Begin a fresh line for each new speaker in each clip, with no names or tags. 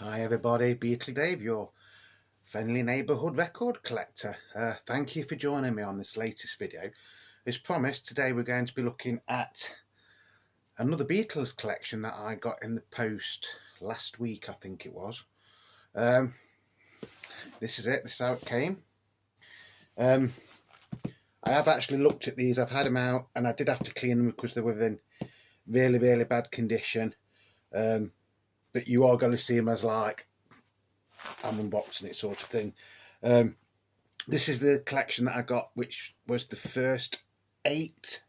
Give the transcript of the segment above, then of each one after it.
Hi everybody, Beatles Dave, your friendly neighbourhood record collector. Thank you for joining me on this latest video. As promised, today we're going to be looking at another Beatles collection that I got in the post last week, I think it was. This is it, this is how it came. I have actually looked at these, I've had them out and I did have to clean them because they were in really bad condition. But you are going to see them as like I'm unboxing it sort of thing. This is the collection that I got, which was the first 8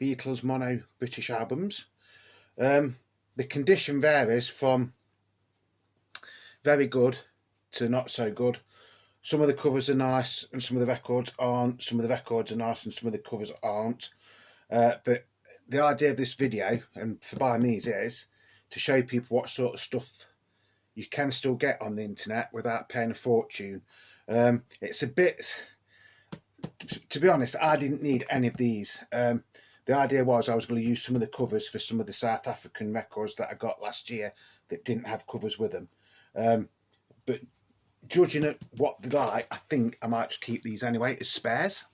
Beatles mono British albums. The condition varies from very good to not so good. Some of the covers are nice and some of the records aren't. Some of the records are nice and some of the covers aren't. But the idea of this video and for buying these is to show people what sort of stuff you can still get on the internet without paying a fortune. It's a bit, to be honest, I didn't need any of these. The idea was I was going to use some of the covers for some of the South African records that I got last year that didn't have covers with them. But judging at what they like, I think I might just keep these anyway as spares.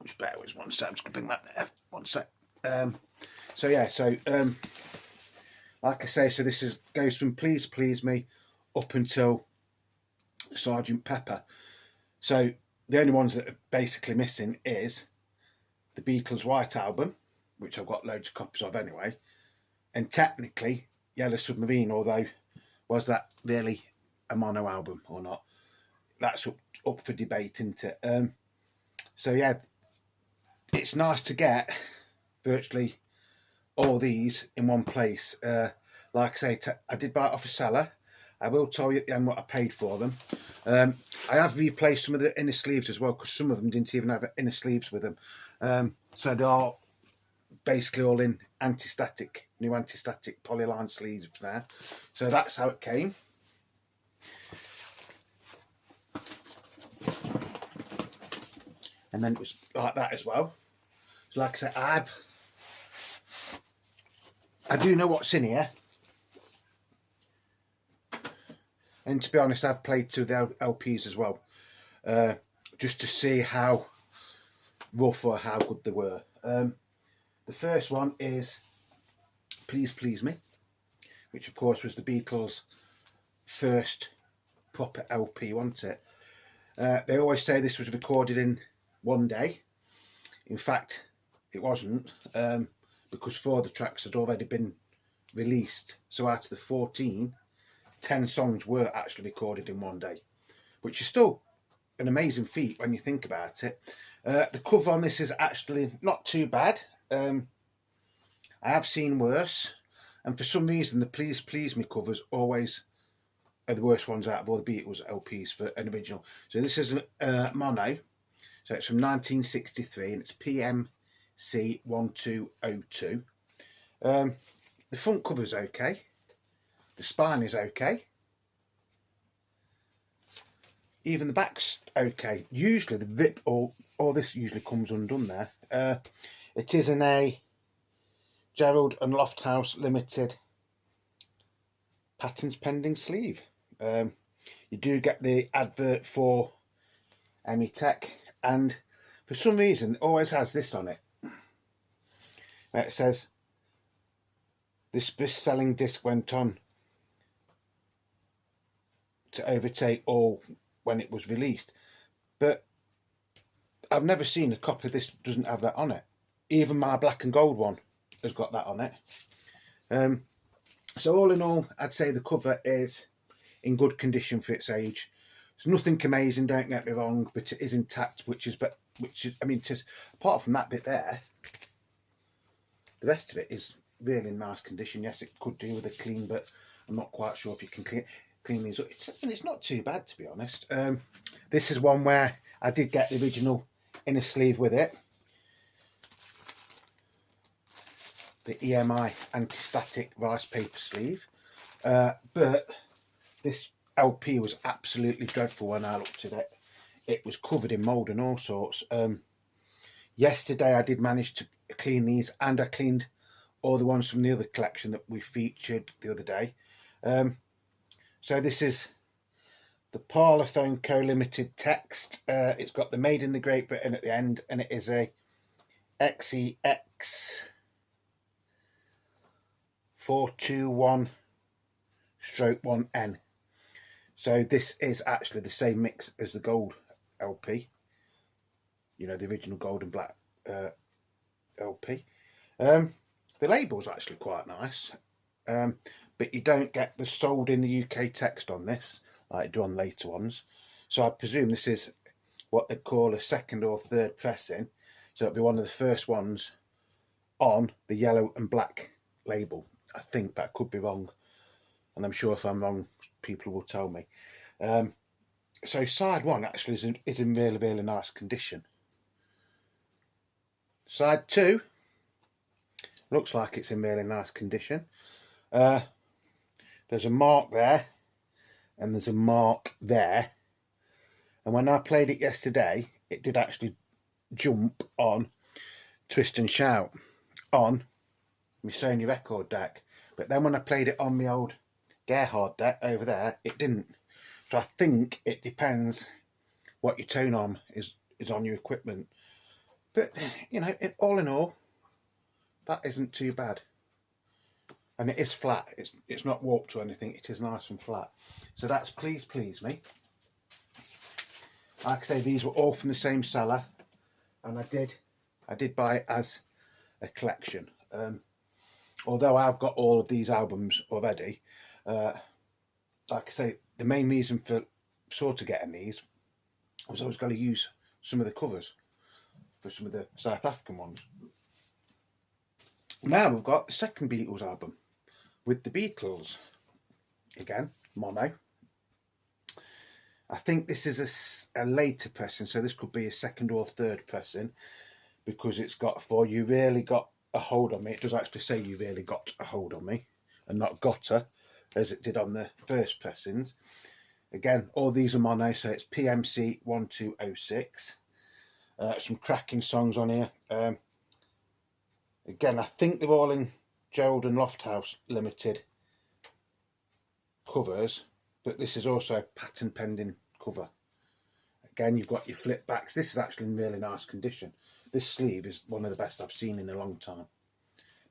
Just bear with 1 sec, I'm just going to bring that there, 1 sec. So yeah, like I say, so this goes from Please Please Me up until Sergeant Pepper. So the only ones that are basically missing is the Beatles White Album, which I've got loads of copies of anyway, and technically Yellow Submarine, although was that really a mono album or not? That's up for debate, isn't it? So yeah, it's nice to get virtually all these in one place. Like I say, I did buy it off a seller. I will tell you at the end what I paid for them. I have replaced some of the inner sleeves as well because some of them didn't even have inner sleeves with them. So they are basically all in anti-static, new anti-static polyline sleeves now. So that's how it came. And then it was like that as well. So like I said, I do know what's in here. And to be honest, I've played to the LPs as well, just to see how rough or how good they were. The first one is Please Please Me, which of course was the Beatles' first proper LP, wasn't it? They always say this was recorded in one day. In fact, it wasn't, because 4 of the tracks had already been released. So out of the 14, 10 songs were actually recorded in one day, which is still an amazing feat when you think about it. The cover on this is actually not too bad. I have seen worse, and for some reason the Please Please Me covers always are the worst ones out of all the Beatles LPs for an original. So this is a mono, so it's from 1963 and it's PMC 1202. The front cover's okay. The spine is okay. Even the back's okay. Usually the rip or this usually comes undone there. It is in a Gerald and Lofthouse Limited patents pending sleeve. You do get the advert for Tech, and for some reason it always has this on it. It says, "This best-selling disc went on to overtake all when it was released," but I've never seen a copy of this that doesn't have that on it. Even my black and gold one has got that on it. So all in all, I'd say the cover is in good condition for its age. It's nothing amazing, don't get me wrong, but it is intact, which is I mean, just apart from that bit there, the rest of it is really in nice condition. Yes, it could do with a clean, but I'm not quite sure if you can clean these up. It's not too bad, to be honest. This is one where I did get the original inner sleeve with it, the EMI anti-static rice paper sleeve, but this LP was absolutely dreadful when I looked at it. It was covered in mould and all sorts. Yesterday I did manage to clean these, and I cleaned or the ones from the other collection that we featured the other day. So this is the Parlophone Co Limited text. It's got the Made in the Great Britain at the end, and it is a XEX 421/1N. So this is actually the same mix as the gold LP, you know, the original gold and black LP. The label's actually quite nice, but you don't get the sold in the UK text on this like you do on later ones. So I presume this is what they call a second or third pressing, so it'll be one of the first ones on the yellow and black label. I think that could be wrong, and I'm sure if I'm wrong people will tell me. So side one actually is in really, really nice condition. Side two looks like it's in really nice condition. There's a mark there and there's a mark there, and when I played it yesterday it did actually jump on Twist and Shout on my Sony record deck, but then when I played it on my old Gerhard deck over there it didn't. So I think it depends what your tone arm is on your equipment, but you know, all in all that isn't too bad. And it is flat, it's not warped or anything, it is nice and flat. So that's Please Please Me. Like I say, these were all from the same seller, and I did buy it as a collection. Although I've got all of these albums already, like I say, the main reason for sort of getting these was I was going to use some of the covers for some of the South African ones. Now we've got the second Beatles album with the Beatles. Again, mono. I think this is a later pressing, so this could be a second or third pressing, because it's got For You Really Got a Hold on Me. It does actually say You Really Got a Hold on Me, and not Gotta, as it did on the first pressings. Again, all these are mono, so it's PMC 1206. Some cracking songs on here. Again, I think they're all in Gerald and Lofthouse Limited covers, but this is also a patent pending cover. Again, you've got your flip backs. This is actually in really nice condition. This sleeve is one of the best I've seen in a long time.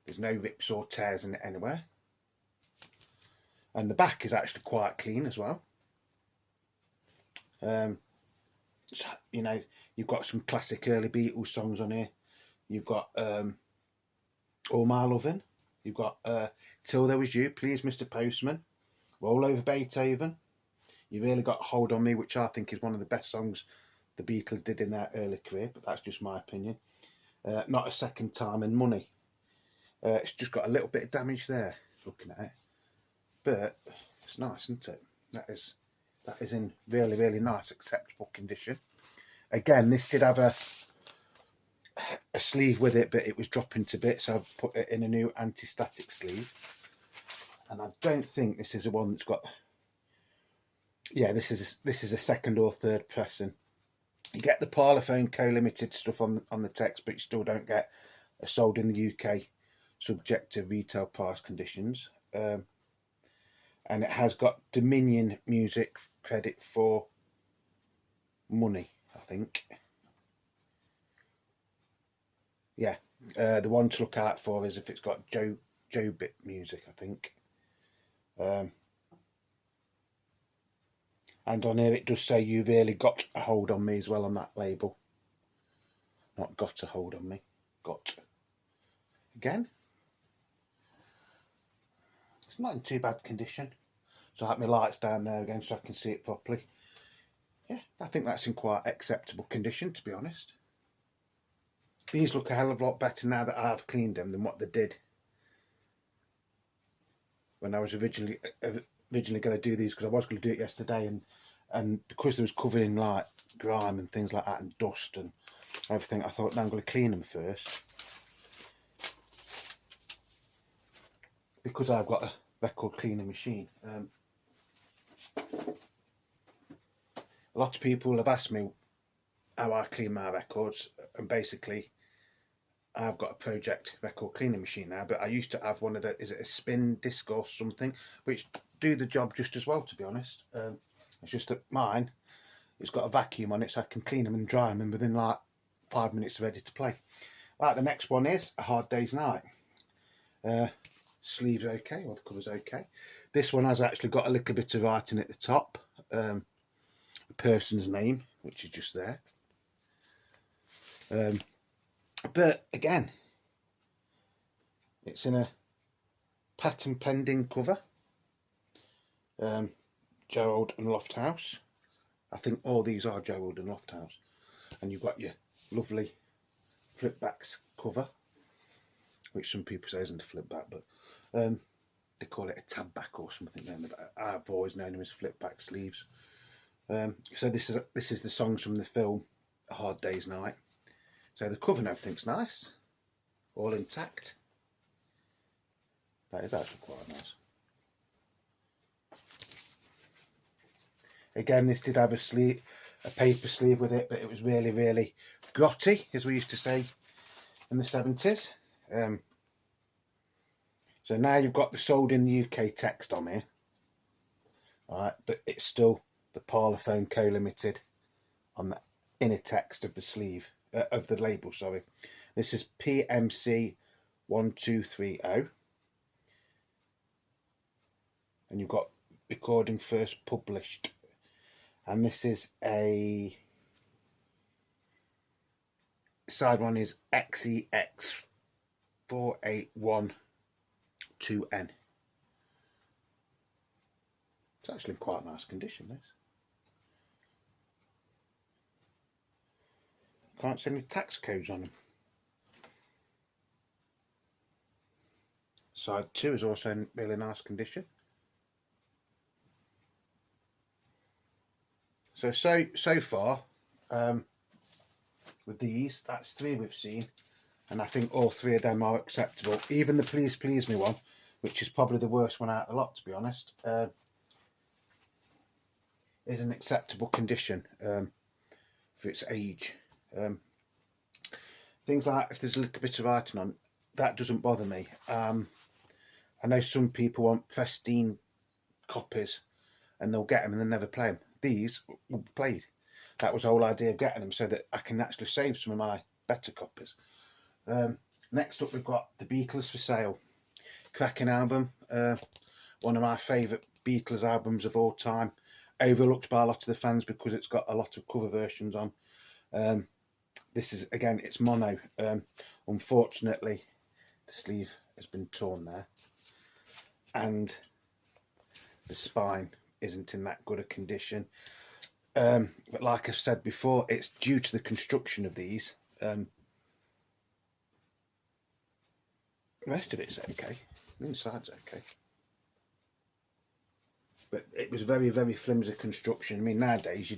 There's no rips or tears in it anywhere. And the back is actually quite clean as well. You know, you've got some classic early Beatles songs on here. You've got All My Lovin'. You've got Till There Was You, Please Mr. Postman, Roll Over Beethoven. You Really Got a Hold on Me, which I think is one of the best songs the Beatles did in their early career, but that's just my opinion. Not a Second Time, and Money. It's just got a little bit of damage there, looking at it, but it's nice, isn't it? That is in really, really nice, acceptable condition. Again, this did have a sleeve with it, but it was dropping to bits, so I've put it in a new anti-static sleeve. And I don't think this is the one that's got, yeah, this is a second or third pressing. You get the Parlophone Co Limited stuff on the text, but you still don't get a sold in the UK subject to retail price conditions. And it has got Dominion Music credit for Money, I think. Yeah, the one to look out for is if it's got Joe Bit Music, I think. And on here it does say You Really Got a Hold on Me as well on that label. Not Got a Hold on Me, got. Again, it's not in too bad condition. So I have my lights down there again so I can see it properly. Yeah, I think that's in quite acceptable condition, to be honest. These look a hell of a lot better now that I've cleaned them than what they did when I was originally going to do these, because I was going to do it yesterday, and because they was covered in like grime and things like that and dust and everything, I thought, no, I'm going to clean them first, because I've got a record cleaning machine. A lot of people have asked me how I clean my records, and basically I've got a project record cleaning machine now, but I used to have one of the, is it a spin disc or something, which do the job just as well, to be honest. It's just that mine, it's got a vacuum on it, so I can clean them and dry them, and within like 5 minutes they're ready to play. Right, the next one is A Hard Day's Night. Sleeves okay, well the cover's okay. This one has actually got a little bit of writing at the top, the person's name, which is just there. But again, it's in a patent pending cover. Gerald and Lofthouse. I think all these are Gerald and Lofthouse. And you've got your lovely flip backs cover, which some people say isn't a flip back, but they call it a tab back or something. I've always known them as flip back sleeves. So this is the songs from the film A Hard Day's Night. So the cover and everything's nice, all intact. That is actually quite nice. Again, this did have a sleeve, a paper sleeve with it, but it was really, really grotty, as we used to say in the 70s. So now you've got the sold in the UK text on here. Alright, but it's still the Parlophone Co Limited on the inner text of the sleeve, of the label, sorry. This is PMC 1230. And you've got recording first published. And this is a side one is XEX 4812N. It's actually in quite nice condition, this. Can't see any tax codes on them. Side 2 is also in really nice condition. So far, with these, that's 3 we've seen, and I think all 3 of them are acceptable. Even the Please Please Me one, which is probably the worst one out of the lot, to be honest, is in acceptable condition for its age. Things like if there's a little bit of writing on, that doesn't bother me. I know some people want pristine copies and they'll get them and they'll never play them. These will be played. That was the whole idea of getting them, so that I can actually save some of my better copies. Next up, we've got the Beatles for sale. Cracking album, one of my favourite Beatles albums of all time. Overlooked by a lot of the fans because it's got a lot of cover versions on. This is, again, it's mono. Unfortunately, the sleeve has been torn there, and the spine isn't in that good a condition. But like I've said before, it's due to the construction of these. The rest of it's okay. The inside's okay. But it was very, very flimsy construction. I mean, nowadays,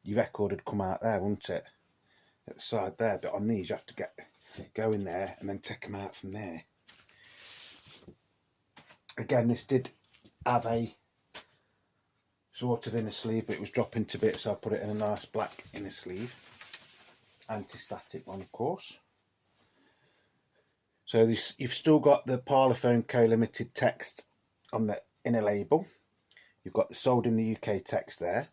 your record would come out there, wouldn't it? At the side there. But on these, you have to go in there and then take them out from there. Again, this did have a sort of inner sleeve, but it was dropping to bits, so I put it in a nice black inner sleeve. Anti-static one, of course. So this, you've still got the Parlophone Co Limited text on the inner label. You've got the sold in the UK text there.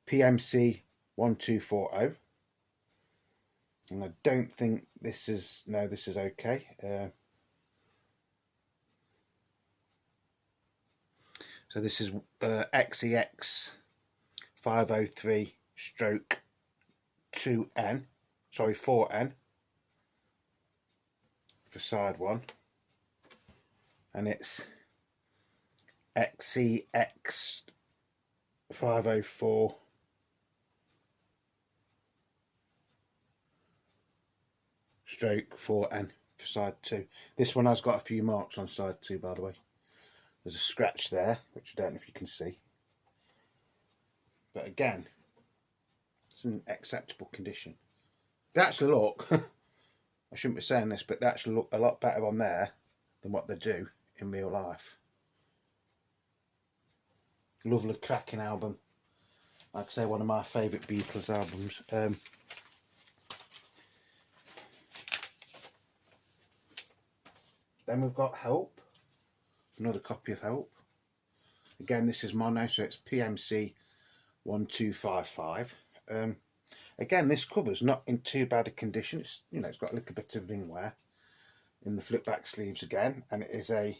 PMC 1240. And I don't think this is, no, this is okay. So this is XEX 503 stroke 2N, sorry, 4N for side 1. And it's XEX 504 stroke 4N for side 2. This one has got a few marks on side 2, by the way. There's a scratch there, which I don't know if you can see. But again, it's in acceptable condition. They actually look, I shouldn't be saying this, but they actually look a lot better on there than what they do in real life. Lovely cracking album. Like I say, one of my favourite Beatles albums. Then we've got Help, another copy of Help. Again, this is mono, so it's PMC 1255. Again, this cover's not in too bad a condition. It's, you know, it's got a little bit of ring wear in the flip back sleeves again, and it is a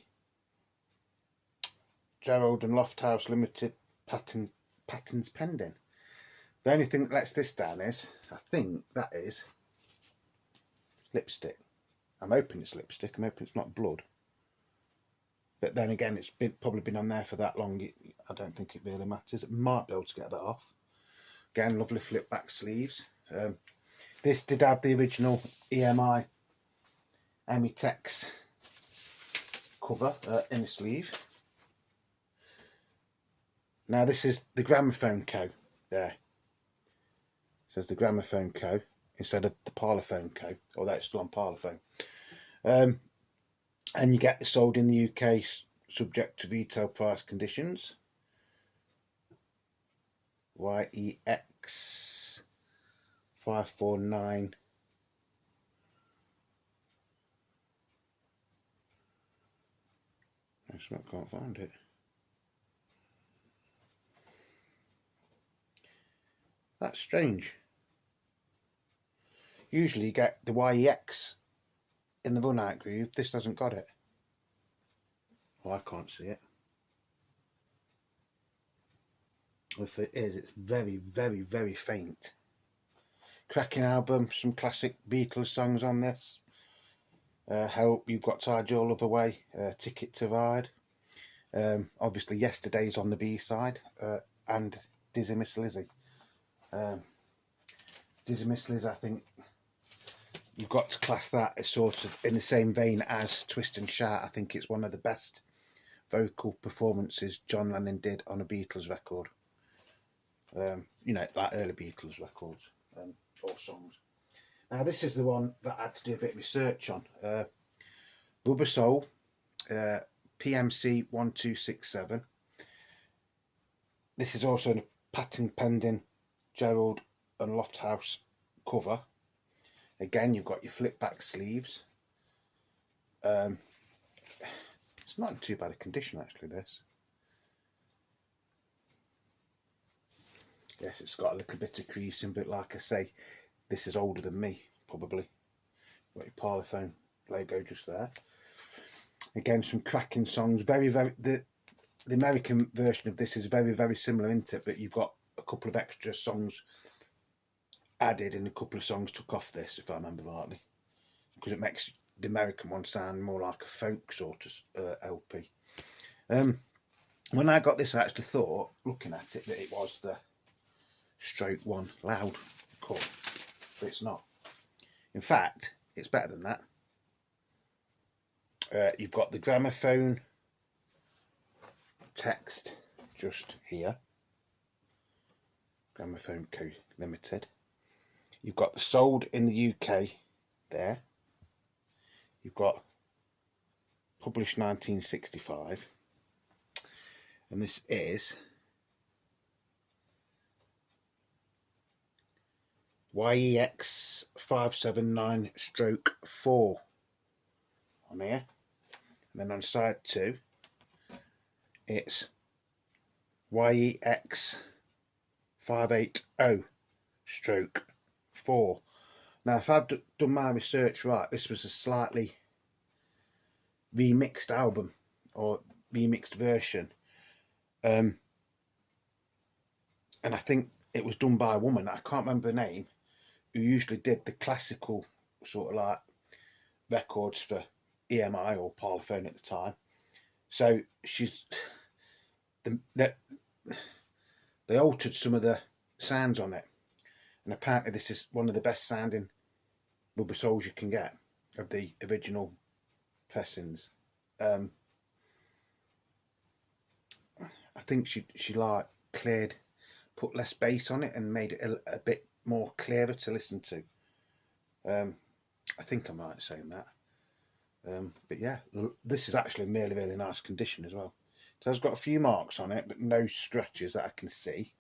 Gerald and Lofthouse Limited patents pending. The only thing that lets this down is, I think that is lipstick. I'm hoping it's lipstick. I'm hoping it's not blood. But then again, it's probably been on there for that long. I don't think it really matters. It might be able to get that off. Again, lovely flip back sleeves. This did have the original EMI Emitex cover in the sleeve. Now this is the Gramophone Co. There. It says the Gramophone Co. instead of the Parlophone Co. Although it's still on Parlophone. And you get this sold in the UK subject to retail price conditions. YEX 549. I can't find it. That's strange. Usually you get the YEX in the run out groove. This hasn't got it. Well, I can't see it. If it is, it's very, very, very faint. Cracking album, some classic Beatles songs on this. Help, You've Got Tied Your Love Away, Ticket to Ride. Obviously Yesterday's on the B-side, and Dizzy Miss Lizzie. Dizzy Miss Lizzie, I think you've got to class that as sort of in the same vein as Twist and Shout. I think it's one of the best vocal performances John Lennon did on a Beatles record. You know, like early Beatles records or songs. Now this is the one that I had to do a bit of research on. Rubber Soul, PMC 1267. This is also a patent pending Gerald and Lofthouse cover. Again, you've got your flip back sleeves. It's not in too bad a condition actually, this. Yes, it's got a little bit of creasing, but like I say, this is older than me, probably. Got your Parlophone logo just there. Again, some cracking songs. Very, very. The American version of this is very, very similar, isn't it? But you've got a couple of extra songs added and a couple of songs took off this, if I remember rightly, because it makes the American one sound more like a folk sort of LP. When I got this, I actually thought, looking at it, that it was the Stroke 1 loud cut, but it's not. In fact, it's better than that. You've got the Gramophone text just here, Gramophone Co Limited. You've got the sold in the UK there. You've got published 1965, and this is YEX 579/4 on here, and then on side 2 it's YEX 580/4. Now, if I've done my research right, this was a slightly remixed album or remixed version, and I think it was done by a woman. I can't remember the name, who usually did the classical sort of like records for EMI or Parlophone at the time. So she's they altered some of the sounds on it, and apparently this is one of the best sounding Rubber Souls you can get of the original pressings. I think she like put less bass on it and made it a bit more clearer to listen to. I think I'm right saying that. But yeah, this is actually in really, really nice condition as well. So it's got a few marks on it, but no scratches that I can see.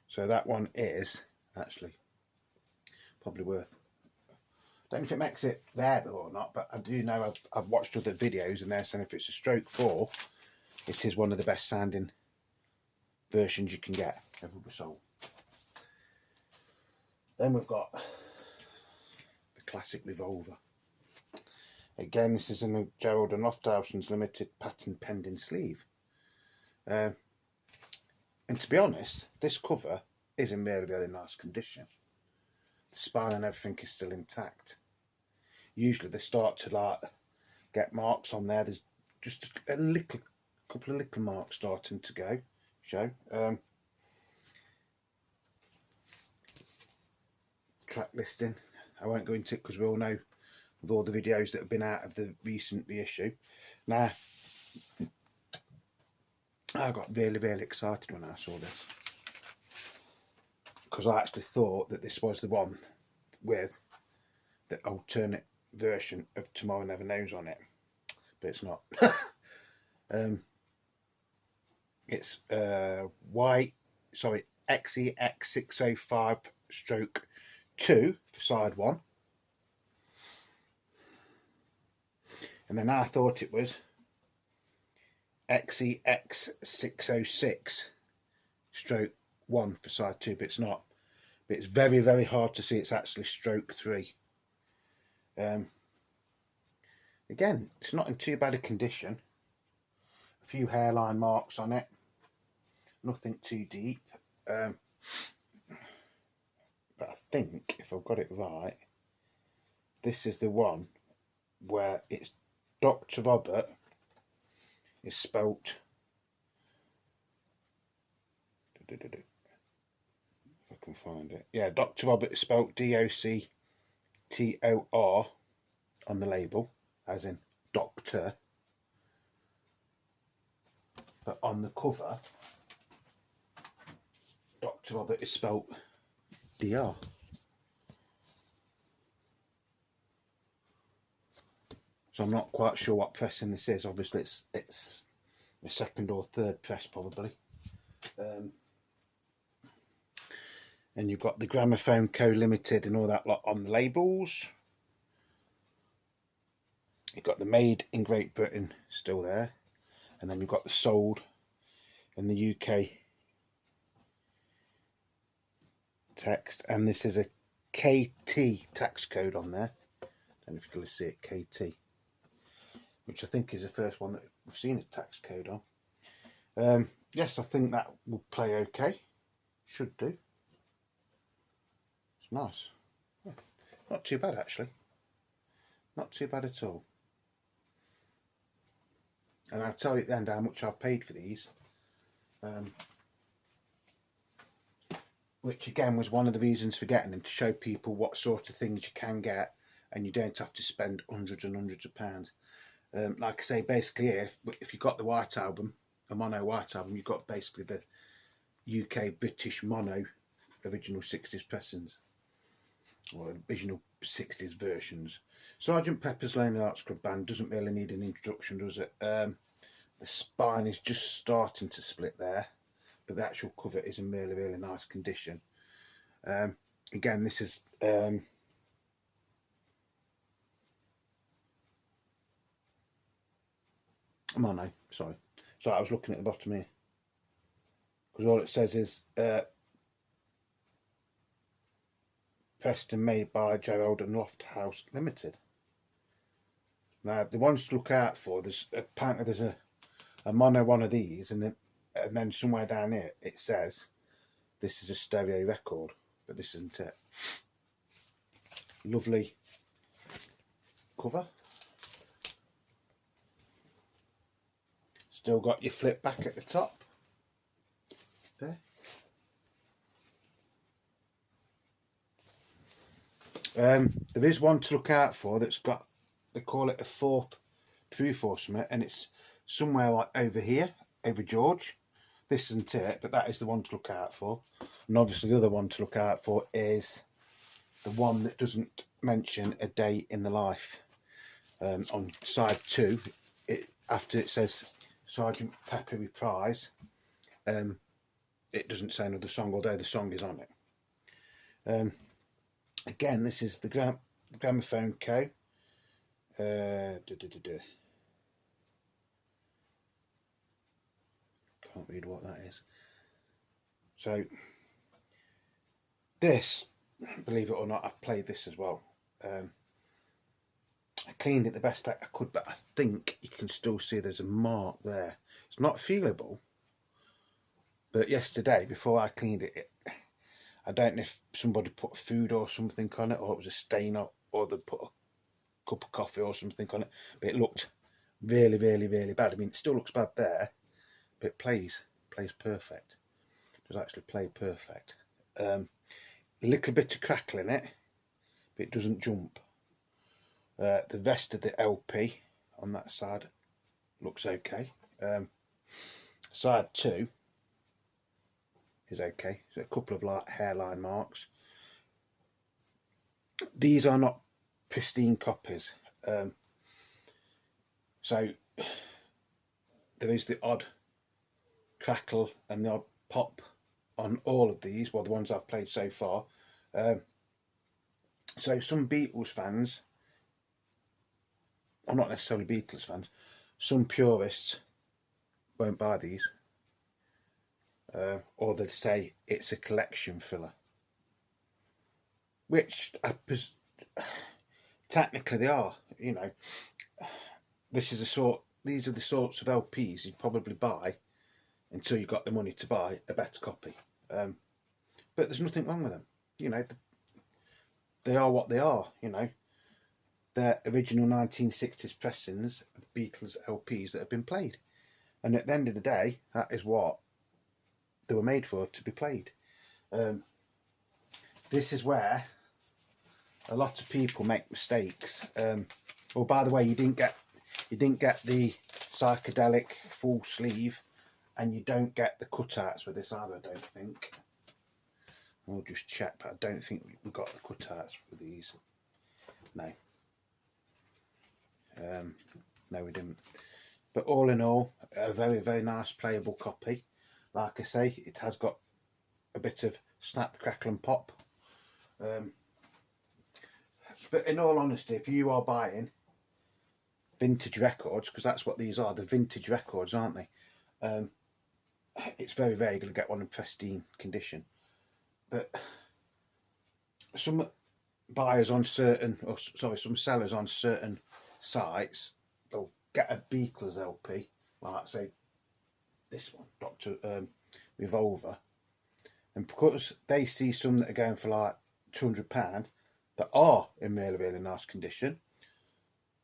So that one is actually probably worth Don't know if it makes it rarer or not, but I do know I've watched other videos and they're saying if it's a stroke 4, it is one of the best sounding versions you can get of Rubber Soul. Then we've got the classic Revolver. Again, this is in a Gerald and Lofthausen's limited patent pending sleeve. And to be honest, this cover is in really, really nice condition. The spine and everything is still intact. Usually they start to like get marks on there. There's just a couple of little marks starting to show. Track listing, I won't go into it because we all know with all the videos that have been out of the recent reissue. Now, I got really, really excited when I saw this, because I actually thought that this was the one with the alternate version of Tomorrow Never Knows on it, but it's not. It's XEX605/2 for side 1, and then I thought it was XEX606/1 for side 2, but it's not. But it's very, very hard to see it's actually stroke 3. Again, it's not in too bad a condition. A few hairline marks on it, nothing too deep. But I think, if I've got it right, this is the one where it's Dr. Robert is spelt, if I can find it, yeah, Dr. Robert is spelt DOCTOR on the label, as in doctor, but on the cover Dr. Robert is spelt DR. So I'm not quite sure what pressing this is. Obviously it's the second or third press probably. And you've got the Gramophone Co Limited and all that lot on the labels. You've got the Made in Great Britain still there, and then you've got the sold in the UK text, and this is a KT tax code on there. I don't know if you can see it, KT, which I think is the first one that we've seen a tax code on. Yes, I think that will play okay. Should do. It's nice. Yeah, not too bad actually. Not too bad at all. And I'll tell you at the end how much I've paid for these. Which again was one of the reasons for getting them, to show people what sort of things you can get and you don't have to spend hundreds and hundreds of pounds. Like I say, basically if you've got the white album, a mono white album, you've got basically the UK British mono original 60s pressings, or original 60s versions. Sergeant Pepper's Lonely Hearts Club Band doesn't really need an introduction, does it? The spine is just starting to split there, but the actual cover is in really, really nice condition. Again, this is mono, sorry. So I was looking at the bottom here, because all it says is pressed and made by Gerald and Lofthouse Limited. Now the ones to look out for, apparently there's a mono one of these, and then somewhere down here it says this is a stereo record, but this isn't it. Lovely cover. Still got your flip back at the top there. There is one to look out for that's got, they call it a 4th through or something, and it's somewhere like over here, over George. This isn't it, but that is the one to look out for. And obviously the other one to look out for is the one that doesn't mention a day in the life. On side 2, after it says Sergeant Pepper Reprise, it doesn't say another song, although the song is on it. Again, this is the Gramophone Co. Can't read what that is. So this, believe it or not, I've played this as well. I cleaned it the best that I could, but I think you can still see there's a mark there. It's not feelable, but yesterday, before I cleaned it, I don't know if somebody put food or something on it, or it was a stain, or they put a cup of coffee or something on it, but it looked really, really, really bad. I mean, it still looks bad there, but it plays perfect. It does actually play perfect. A little bit of crackle in it, but it doesn't jump. The rest of the LP on that side looks okay. Side 2 is okay. So a couple of like hairline marks. These are not pristine copies. So there is the odd crackle and the odd pop on all of these, well, the ones I've played so far. So some Beatles fans, or not necessarily Beatles fans, some purists won't buy these, or they'll say it's a collection filler, which technically they are. You know, these are the sorts of LPs you'd probably buy until you got the money to buy a better copy. But there's nothing wrong with them. You know, they are what they are. You know, they're original 1960s pressings of Beatles LPs that have been played, and at the end of the day, that is what they were made for, to be played. This is where a lot of people make mistakes. Oh, by the way, you didn't get the psychedelic full sleeve, and you don't get the cutouts with this either, I don't think. We'll just check, but I don't think we got the cutouts for these. No. No, we didn't. But all in all, a very, very nice playable copy. Like I say, it has got a bit of snap, crackle and pop. But in all honesty, if you are buying vintage records, because that's what these are, the vintage records, aren't they? It's very, very going to get one in pristine condition. But some buyers on certain, some sellers on certain sites, they'll get a Beatles LP, like say this one, Dr. Revolver, and because they see some that are going for like £200 that are in really, really nice condition,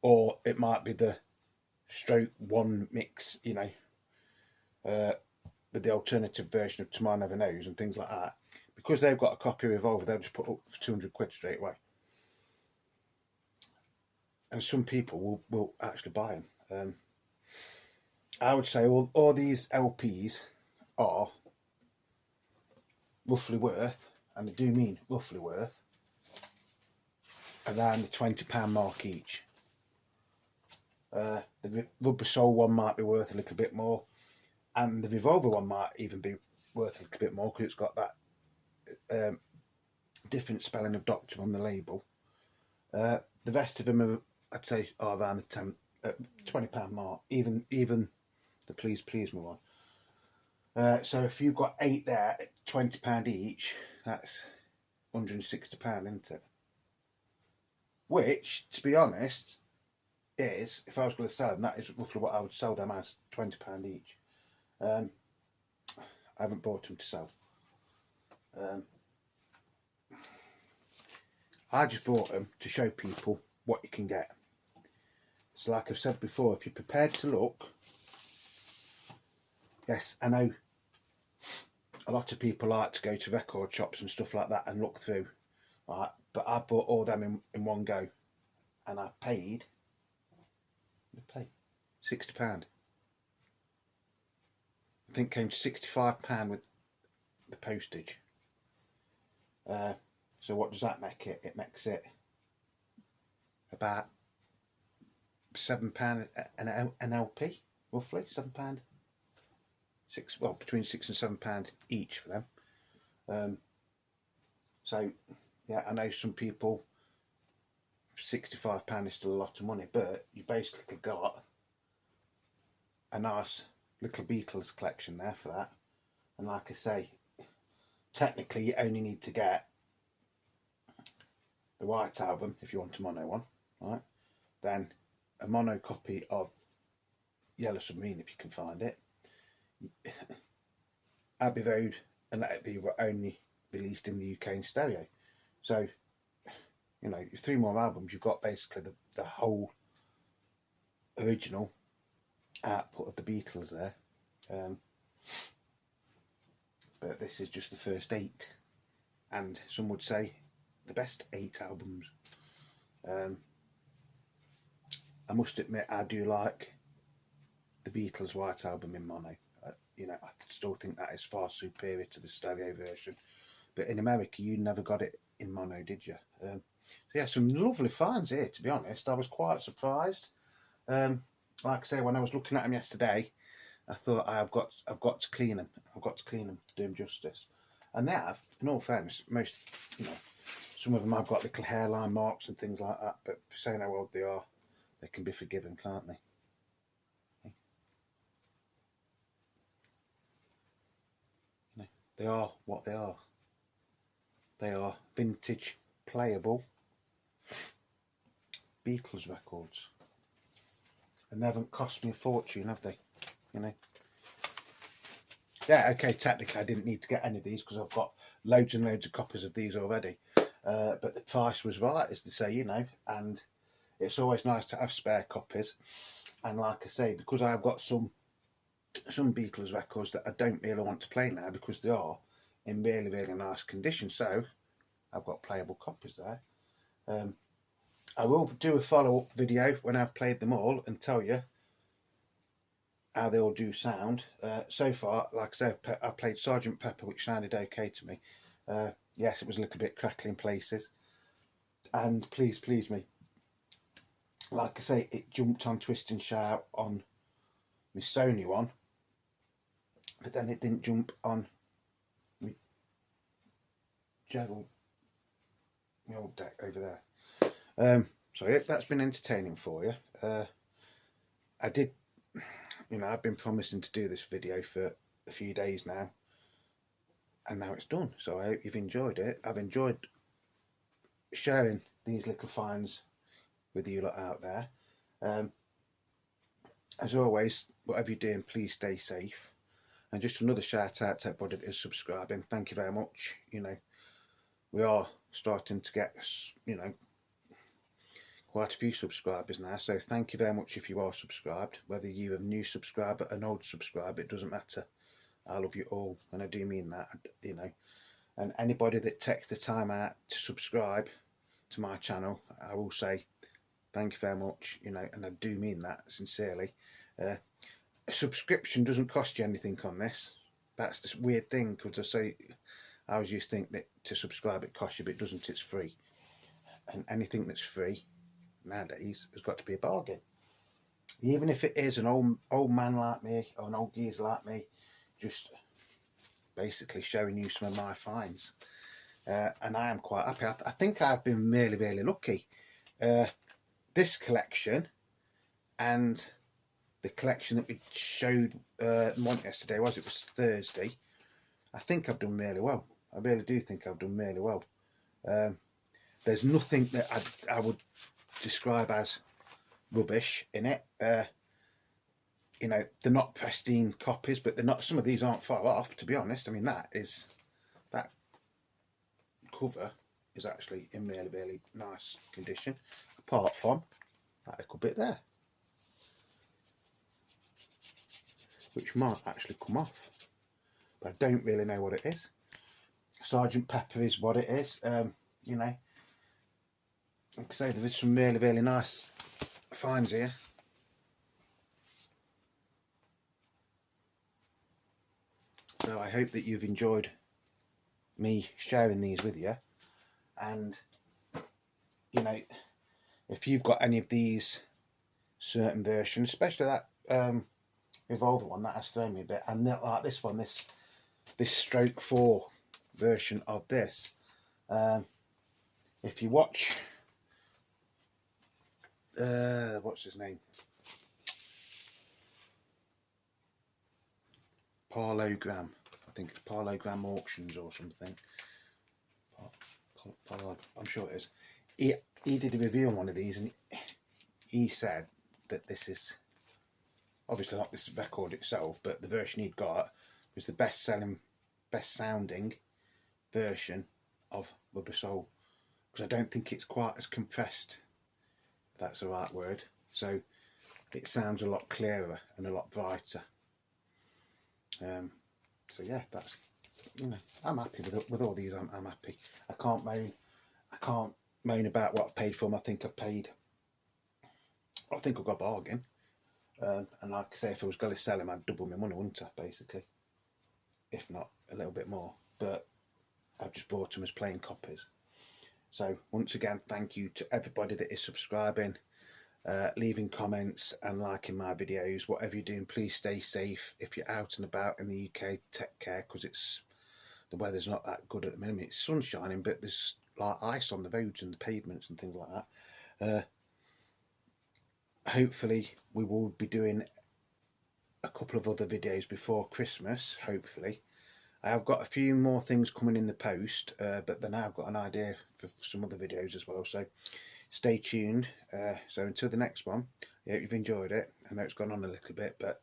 or it might be the stroke one mix, you know, with the alternative version of Tomorrow Never Knows and things like that. Because they've got a copy of Revolver, they'll just put up for 200 quid straight away. And some people will actually buy them. I would say all these LPs are roughly worth, and I do mean roughly worth, around the £20 mark each. The Rubber Soul one might be worth a little bit more, and the Revolver one might even be worth a little bit more because it's got that different spelling of Doctor on the label. The rest of them are, I'd say, are around the £20 mark, even the Please Please Me one. So if you've got 8 there at £20 each, that's £160, isn't it? Which, to be honest, is, if I was going to sell them, that is roughly what I would sell them as, £20 each. I haven't bought them to sell. I just bought them to show people what you can get. So like I've said before, if you're prepared to look, yes, I know a lot of people like to go to record shops and stuff like that and look through, right? But I bought all them in one go, and I paid £60. I think it came to £65 with the postage. So what does that make it? It makes it about £7 an LP, roughly £7. Between £6 and £7 each for them. So yeah, I know some people £65 is still a lot of money, but you basically got a nice little Beatles collection there for that. And like I say, technically you only need to get the White Album if you want a mono one, right? Then a mono copy of Yellow Submarine if you can find it. Abbey Road and Let It Be were only released in the UK in stereo. So, you know, 3 more albums, you've got basically the whole original output of the Beatles there. But this is just the first 8. And some would say the best 8 albums. I must admit, I do like the Beatles' White Album in mono. You know, I still think that is far superior to the stereo version. But in America, you never got it in mono, did you? So yeah, some lovely finds here, to be honest. I was quite surprised. Like I say, when I was looking at them yesterday, I thought I've got to clean them. I've got to clean them to do them justice. And they have, in all fairness, most, you know, some of them have got little hairline marks and things like that. But for saying how old they are, they can be forgiven, can't they? You know, they are what they are. They are vintage, playable Beatles records. And they haven't cost me a fortune, have they? You know. Yeah, okay, technically I didn't need to get any of these because I've got loads and loads of copies of these already. But the price was right, as they say, you know, and it's always nice to have spare copies. And like I say, because I've got some Beatles records that I don't really want to play now because they are in really, really nice condition. So I've got playable copies there. I will do a follow-up video when I've played them all and tell you how they all do sound. So far, like I said, I played Sergeant Pepper, which sounded okay to me. Yes, it was a little bit crackly in places. And Please Please Me, like I say, it jumped on Twist and Shout on my Sony one, but then it didn't jump on my Gerald, my old deck over there. So yeah, that's been entertaining for you. I did, you know, I've been promising to do this video for a few days now, and now it's done. So I hope you've enjoyed it. I've enjoyed sharing these little finds with you lot out there. As always, whatever you're doing, please stay safe. And just another shout out to everybody that is subscribing. Thank you very much. You know, we are starting to get, you know, quite a few subscribers now. So thank you very much if you are subscribed. Whether you're a new subscriber, an old subscriber, it doesn't matter. I love you all, and I do mean that, you know. And anybody that takes the time out to subscribe to my channel, I will say thank you very much, you know, and I do mean that sincerely. A subscription doesn't cost you anything on this. That's this weird thing, because I always used to think that to subscribe it costs you, but it doesn't. It's free, and anything that's free nowadays has got to be a bargain. Even if it is an old man like me or an old geezer like me, just basically showing you some of my finds. And I am quite happy. I think I've been really, really lucky. This collection and the collection that we showed yesterday, it was Thursday, I think I've done really well. I really do think I've done really well. There's nothing that I would describe as rubbish in it. You know, they're not pristine copies, but they're not. Some of these aren't far off, to be honest. I mean, that cover is actually in really, really nice condition, apart from that little bit there, which might actually come off, but I don't really know what it is. Sergeant Pepper is what it is. You know, like I say, there is some really, really nice finds here. So I hope that you've enjoyed me sharing these with you, and you know, if you've got any of these certain versions, especially that Revolver one, that has thrown me a bit, and like this one, this stroke 4 version of this, if you watch what's his name? Parlogram. I think it's Parlogram Auctions or something. I'm sure it is. He did a review on one of these, and he said that this is obviously not this record itself, but the version he'd got was the best sounding version of Rubber Soul, because I don't think it's quite as compressed, if that's the right word. So it sounds a lot clearer and a lot brighter. So yeah, that's, you know, I'm happy with all these. I'm happy. I can't moan about what I paid for them. I think I've got a bargain. And like I say, if I was going to sell them, I'd double my money, wouldn't I, basically, if not a little bit more. But I've just bought them as plain copies. So once again, thank you to everybody that is subscribing, leaving comments and liking my videos. Whatever you're doing, please stay safe. If you're out and about in the UK, take care, because the weather's not that good at the minute. It's sun shining, but there's like ice on the roads and the pavements and things like that. Hopefully we will be doing a couple of other videos before Christmas, hopefully. I have got a few more things coming in the post, but then I've got an idea for some other videos as well, so stay tuned. So until the next one, I hope you've enjoyed it. I know it's gone on a little bit, but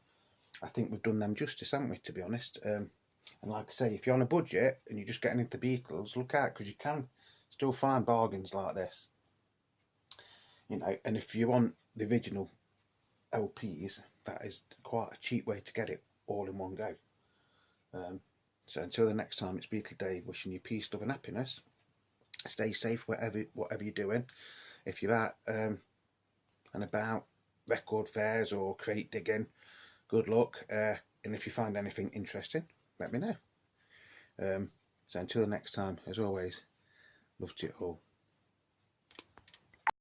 I think we've done them justice, haven't we, to be honest. And like I say, if you're on a budget and you're just getting into Beatles, look out, because you can still find bargains like this, you know. And if you want the original LPs, that is quite a cheap way to get it all in one go. So until the next time, it's Beatle Dave wishing you peace, love and happiness. Stay safe whatever you're doing. If you're out and about record fairs or crate digging, good luck. And if you find anything interesting, let me know. So until the next time, as always, love to you all.